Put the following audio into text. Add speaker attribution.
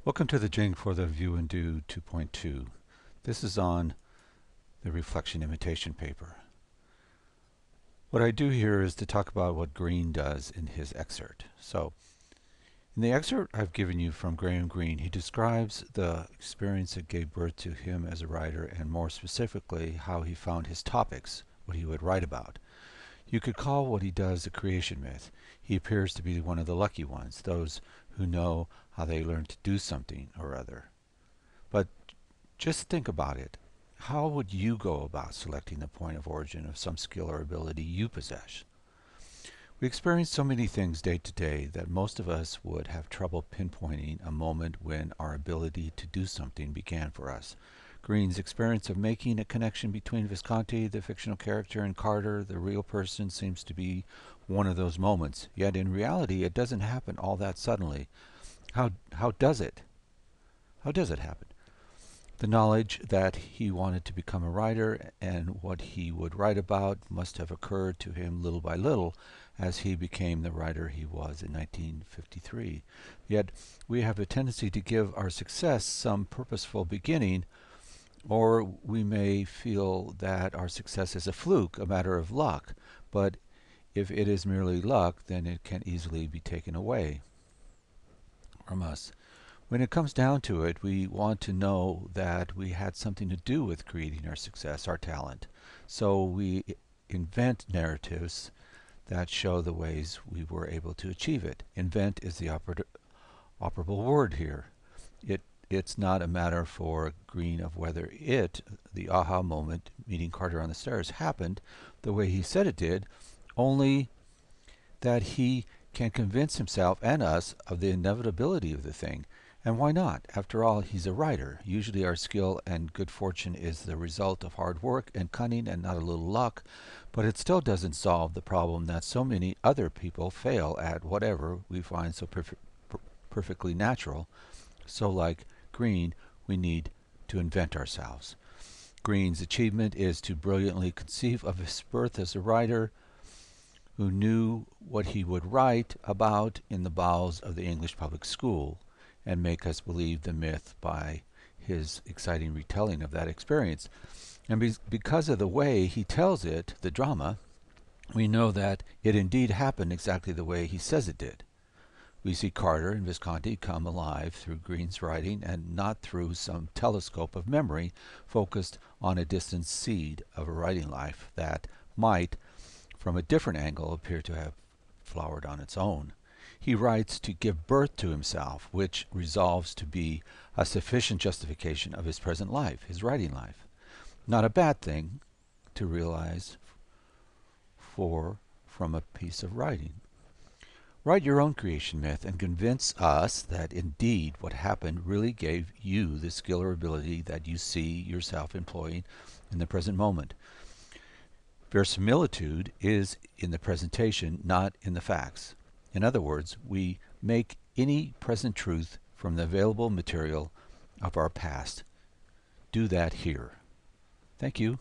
Speaker 1: Welcome to the Jing for the View and Do 2.2. This is on the reflection imitation paper. What I do here is to talk about what Greene does in his excerpt. So, in the excerpt I've given you from Graham Greene, he describes the experience that gave birth to him as a writer, and more specifically how he found his topics, what he would write about. You could call what he does the creation myth. He appears to be one of the lucky ones, those who know how they learn to do something or other. But just think about it. How would you go about selecting the point of origin of some skill or ability you possess? We experience so many things day to day that most of us would have trouble pinpointing a moment when our ability to do something began for us. Greene's experience of making a connection between Visconti, the fictional character, and Carter, the real person, seems to be one of those moments. Yet in reality, it doesn't happen all that suddenly. How does it? How does it happen? The knowledge that he wanted to become a writer and what he would write about must have occurred to him little by little as he became the writer he was in 1953. Yet we have a tendency to give our success some purposeful beginning, or we may feel that our success is a fluke, a matter of luck. But if it is merely luck, then it can easily be taken away from us. When it comes down to it, we want to know that we had something to do with creating our success, our talent. So we invent narratives that show the ways we were able to achieve it. Invent is the operable word here. It's not a matter for Greene of whether the aha moment, meeting Carter on the stairs, happened the way he said it did, only that he can convince himself and us of the inevitability of the thing. And why not? After all, he's a writer. Usually our skill and good fortune is the result of hard work and cunning and not a little luck, but it still doesn't solve the problem that so many other people fail at whatever we find so perfectly natural. So like Greene, we need to invent ourselves. Greene's achievement is to brilliantly conceive of his birth as a writer who knew what he would write about in the bowels of the English public school, and make us believe the myth by his exciting retelling of that experience. And because of the way he tells it, the drama, we know that it indeed happened exactly the way he says it did. We see Carter and Visconti come alive through Greene's writing, and not through some telescope of memory focused on a distant seed of a writing life that might, from a different angle, appear to have flowered on its own. He writes to give birth to himself, which resolves to be a sufficient justification of his present life, his writing life. Not a bad thing to realize from a piece of writing. Write your own creation myth and convince us that indeed what happened really gave you the skill or ability that you see yourself employing in the present moment. Verisimilitude is in the presentation, not in the facts. In other words, we make any present truth from the available material of our past. Do that here. Thank you.